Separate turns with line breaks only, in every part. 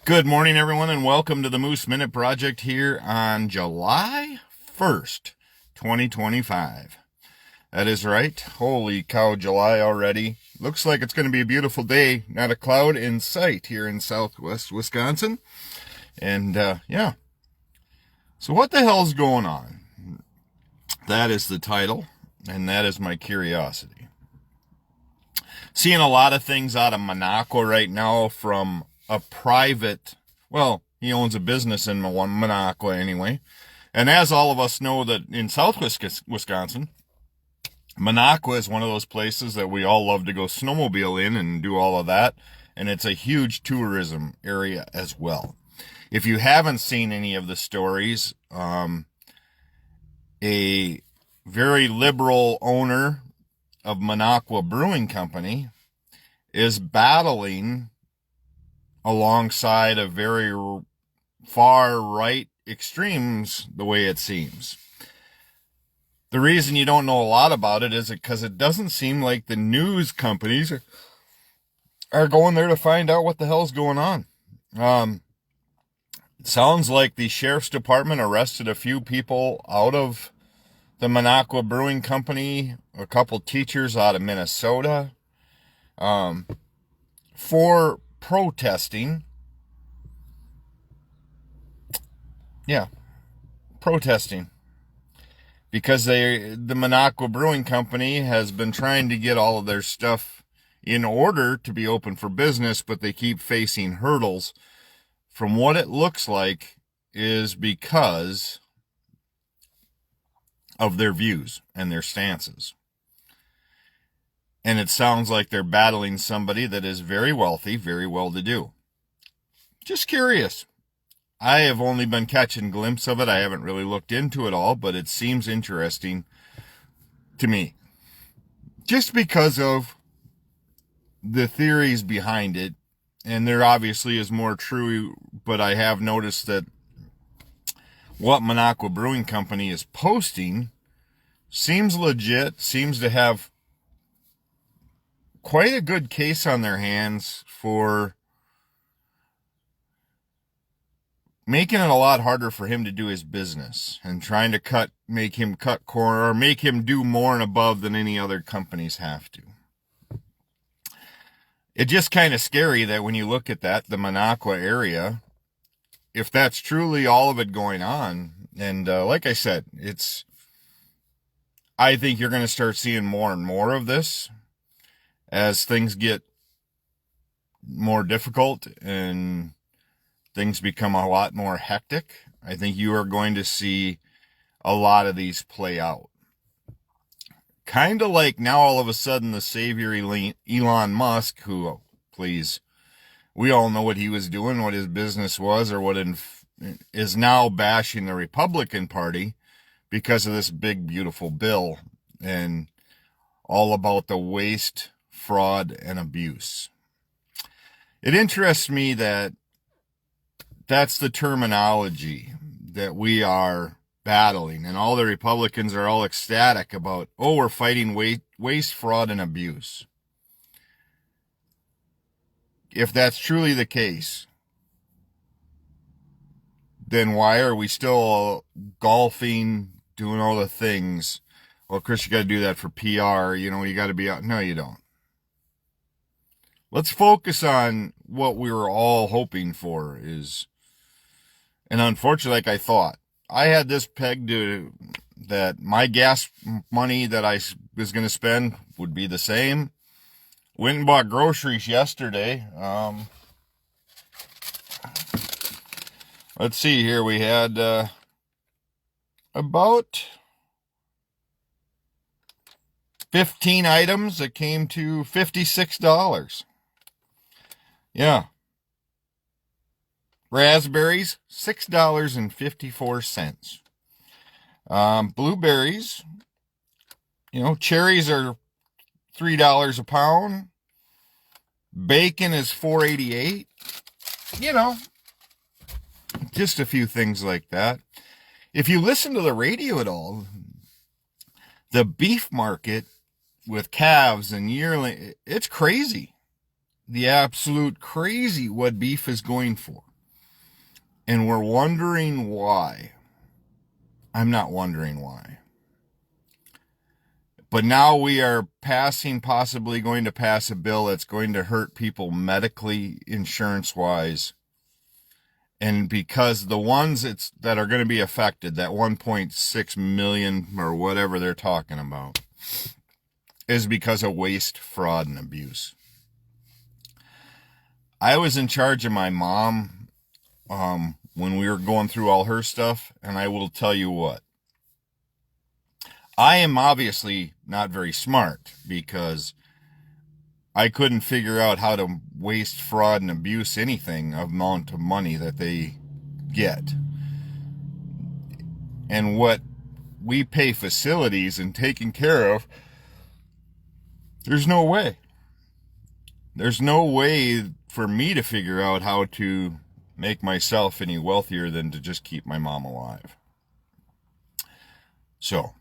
Good morning, everyone, and welcome to the Moose Minute Project here on July 1st, 2025. That is right. Holy cow, July already. Looks like it's going to be a beautiful day. Not a cloud in sight here in southwest Wisconsin. And, yeah. So what the hell's going on? That is the title, and that is my curiosity. Seeing a lot of things out of Monaco right now from a private, well, he owns a business in Monaco anyway. And as all of us know that in southwest Wisconsin, Monaco is one of those places that we all love to go snowmobile in and do all of that. And it's a huge tourism area as well. If you haven't seen any of the stories, a very liberal owner of Monaco Brewing Company is battling alongside of very far right extremes, the way it seems. The reason you don't know a lot about it is because it doesn't seem like the news companies are going there to find out what the hell's going on. It sounds like the sheriff's department arrested a few people out of the Monaco Brewing Company, a couple teachers out of Minnesota, for protesting. Yeah, protesting. Because the Monaco Brewing Company has been trying to get all of their stuff in order to be open for business, but they keep facing hurdles. From what it looks like is because of their views and their stances. And it sounds like they're battling somebody that is very wealthy, very well-to-do. Just curious. I have only been catching a glimpse of it. I haven't really looked into it all, but it seems interesting to me. Just because of the theories behind it, and there obviously is more true, but I have noticed that what Monaco Brewing Company is posting seems legit, seems to have quite a good case on their hands for making it a lot harder for him to do his business and trying to make him cut corner or make him do more and above than any other companies have to. It's just kind of scary that when you look at that, the Monaco area, if that's truly all of it going on, and like I said, I think you're going to start seeing more and more of this as things get more difficult and things become a lot more hectic. I think you are going to see a lot of these play out. Kind of like now all of a sudden the savior Elon Musk, who, please, we all know what he was doing, what his business was, or what is now bashing the Republican Party because of this big, beautiful bill and all about the waste, fraud, and abuse. It interests me that that's the terminology that we are battling, and all the Republicans are all ecstatic about, oh, we're fighting waste, fraud, and abuse. If that's truly the case, then why are we still golfing, doing all the things? Well, Chris, you got to do that for PR. You got to be out. No, you don't. Let's focus on what we were all hoping for is, and unfortunately, like I thought, I had this pegged to that my gas money that I was going to spend would be the same. Went and bought groceries yesterday. Let's see here. We had about 15 items that came to $56. Yeah. Raspberries, $6.54. Blueberries, cherries are $3 a pound. Bacon is $4.88. Just a few things like that. If you listen to the radio at all, the beef market with calves and yearling, it's crazy. The absolute crazy what beef is going for. And we're wondering why. I'm not wondering why. But now we are possibly going to pass a bill that's going to hurt people medically, insurance-wise. And because the ones that are going to be affected, that 1.6 million or whatever they're talking about, is because of waste, fraud, and abuse. I was in charge of my mom when we were going through all her stuff, and I will tell you what. I am obviously not very smart because I couldn't figure out how to waste, fraud, and abuse anything amount of money that they get. And what we pay facilities and taking care of, there's no way. There's no way for me to figure out how to make myself any wealthier than to just keep my mom alive. So,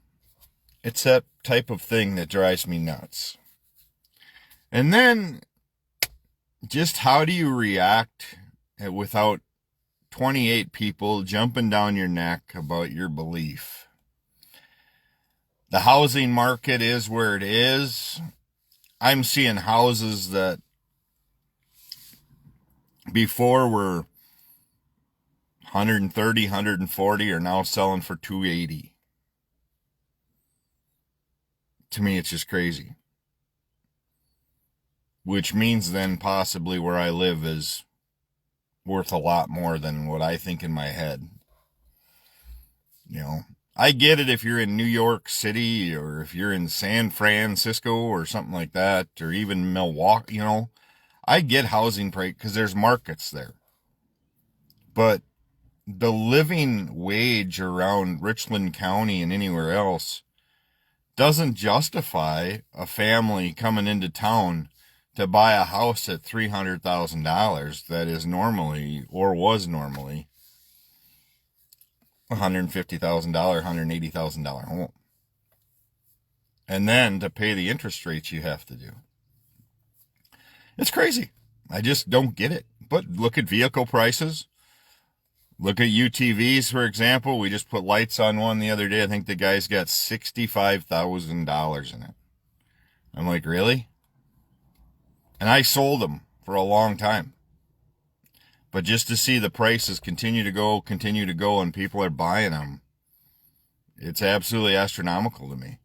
it's that type of thing that drives me nuts. And then, just how do you react without 28 people jumping down your neck about your belief? The housing market is where it is. I'm seeing houses that before were 130, 140 are now selling for 280. To me, it's just crazy. Which means then possibly where I live is worth a lot more than what I think in my head. You know, I get it if you're in New York City or if you're in San Francisco or something like that, or even Milwaukee, you know. I get housing price because there's markets there. But the living wage around Richland County and anywhere else doesn't justify a family coming into town to buy a house at $300,000 that is normally, or was normally, $150,000, $180,000 home. And then to pay the interest rates you have to do. It's crazy. I just don't get it. But look at vehicle prices. Look at UTVs, for example. We just put lights on one the other day. I think the guy's got $65,000 in it. I'm like, really? And I sold them for a long time. But just to see the prices continue to go, and people are buying them, it's absolutely astronomical to me.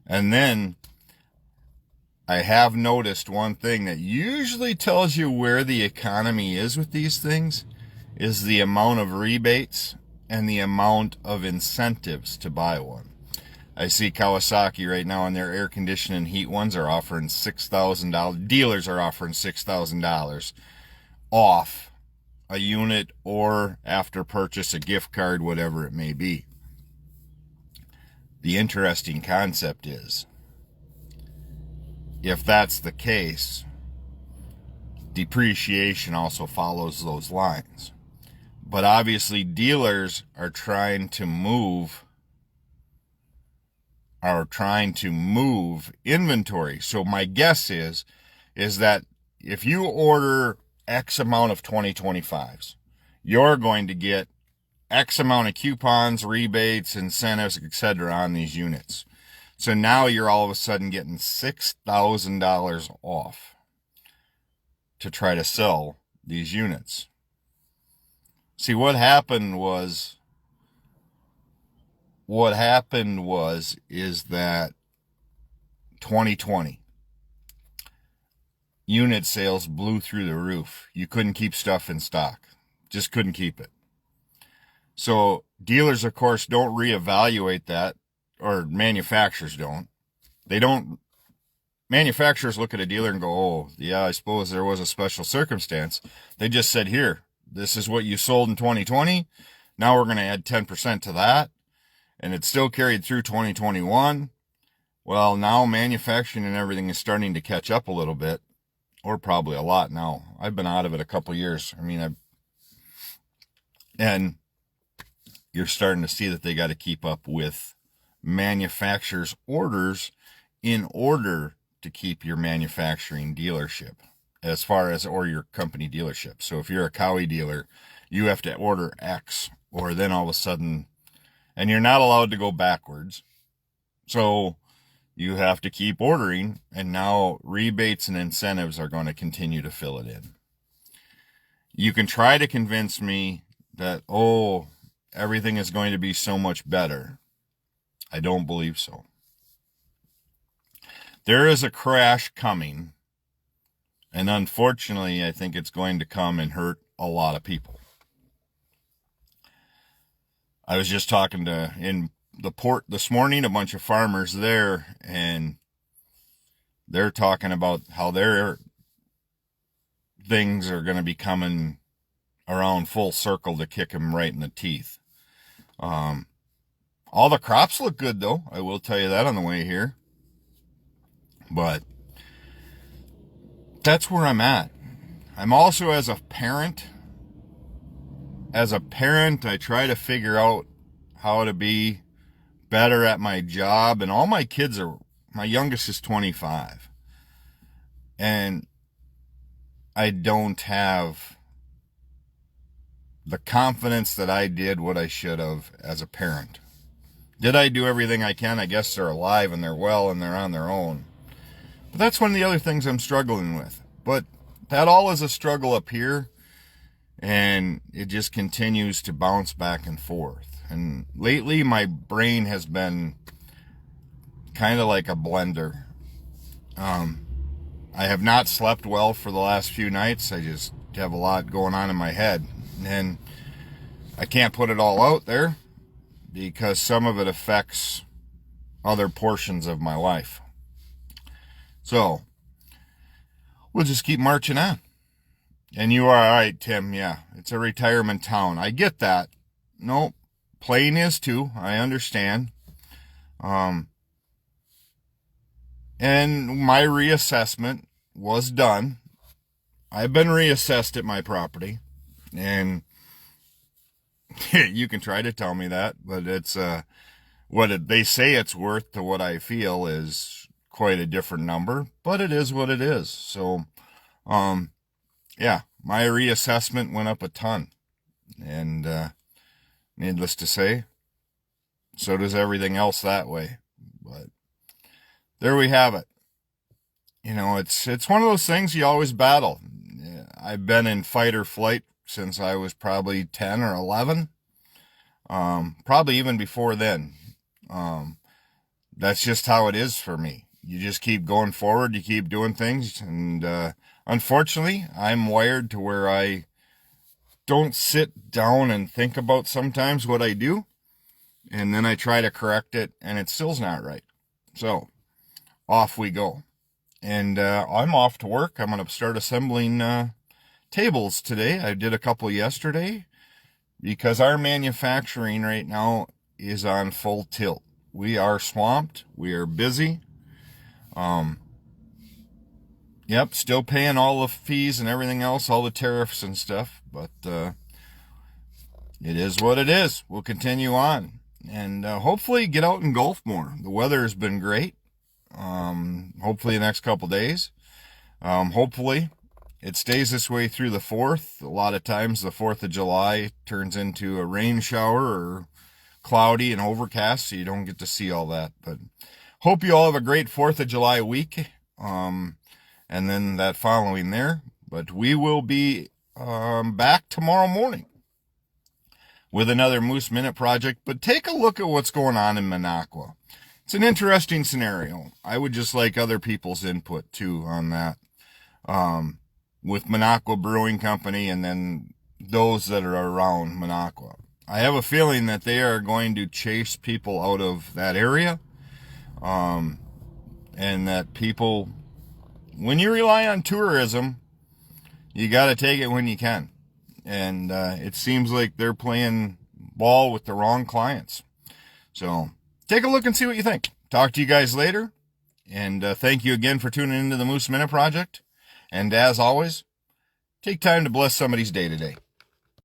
And then I have noticed one thing that usually tells you where the economy is with these things is the amount of rebates and the amount of incentives to buy one. I see Kawasaki right now on their air conditioning heat ones are offering $6,000. Dealers are offering $6,000 off a unit or after purchase a gift card, whatever it may be. The interesting concept is, if that's the case, depreciation also follows those lines. But obviously dealers are trying to move inventory. So my guess is that if you order X amount of 2025s, you're going to get X amount of coupons, rebates, incentives, etc. on these units. So now you're all of a sudden getting $6,000 off to try to sell these units. See, what happened was that 2020 unit sales blew through the roof. You couldn't keep stuff in stock. Just couldn't keep it. So dealers, of course, don't reevaluate that, or manufacturers don't. Manufacturers look at a dealer and go, oh, yeah, I suppose there was a special circumstance. They just said, here, this is what you sold in 2020. Now we're going to add 10% to that. And it still carried through 2021. Well, now manufacturing and everything is starting to catch up a little bit, or probably a lot now. I've been out of it a couple years. And you're starting to see that they got to keep up with manufacturers' orders in order to keep your manufacturing dealership as far as, or your company dealership. So if you're a Cowie dealer, you have to order X, or then all of a sudden, and you're not allowed to go backwards. So you have to keep ordering, and now rebates and incentives are going to continue to fill it in. You can try to convince me that, oh, everything is going to be so much better. I don't believe so. There is a crash coming, and unfortunately, I think it's going to come and hurt a lot of people. I was just talking to, in the port this morning, a bunch of farmers there, and they're talking about how their things are going to be coming around full circle to kick them right in the teeth. All the crops look good, though. I will tell you that on the way here. But that's where I'm at. I'm also, as a parent, I try to figure out how to be better at my job. And all my kids are, my youngest is 25. And I don't have the confidence that I did what I should have as a parent. Did I do everything I can? I guess they're alive and they're well and they're on their own. But that's one of the other things I'm struggling with. But that all is a struggle up here, and it just continues to bounce back and forth. And lately my brain has been kind of like a blender. I have not slept well for the last few nights. I just have a lot going on in my head, and I can't put it all out there because some of it affects other portions of my life. So we'll just keep marching on. And you are all right, Tim. Yeah, it's a retirement town. I get that. No, Plain is too. I understand. And my reassessment was done. I've been reassessed at my property, and you can try to tell me that, but it's they say it's worth to what I feel is quite a different number, but it is what it is. So, yeah, my reassessment went up a ton, and needless to say, so does everything else that way. But there we have it. You know, it's one of those things you always battle. I've been in fight or flight since I was probably 10 or 11. Probably even before then. That's just how it is for me. You just keep going forward, you keep doing things, and unfortunately, I'm wired to where I don't sit down and think about sometimes what I do, and then I try to correct it, and it still's not right. So, off we go. And I'm off to work. I'm going to start assembling tables today. I did a couple yesterday because our manufacturing right now is on full tilt. We are swamped. We are busy. Yep, still paying all the fees and everything else, all the tariffs and stuff, but it is what it is. We'll continue on and hopefully get out and golf more. The weather has been great. Hopefully the next couple days. Hopefully it stays this way through the 4th. A lot of times the 4th of July turns into a rain shower or cloudy and overcast, so you don't get to see all that. But hope you all have a great 4th of July week. And then that following there. But we will be back tomorrow morning with another Moose Minute project. But take a look at what's going on in Minocqua. It's an interesting scenario. I would just like other people's input too on that. With Minocqua Brewing Company and then those that are around Minocqua. I have a feeling that they are going to chase people out of that area. And that people, when you rely on tourism, you got to take it when you can. And it seems like they're playing ball with the wrong clients. So take a look and see what you think. Talk to you guys later. And thank you again for tuning into the Moose Minute Project. And as always, take time to bless somebody's day today.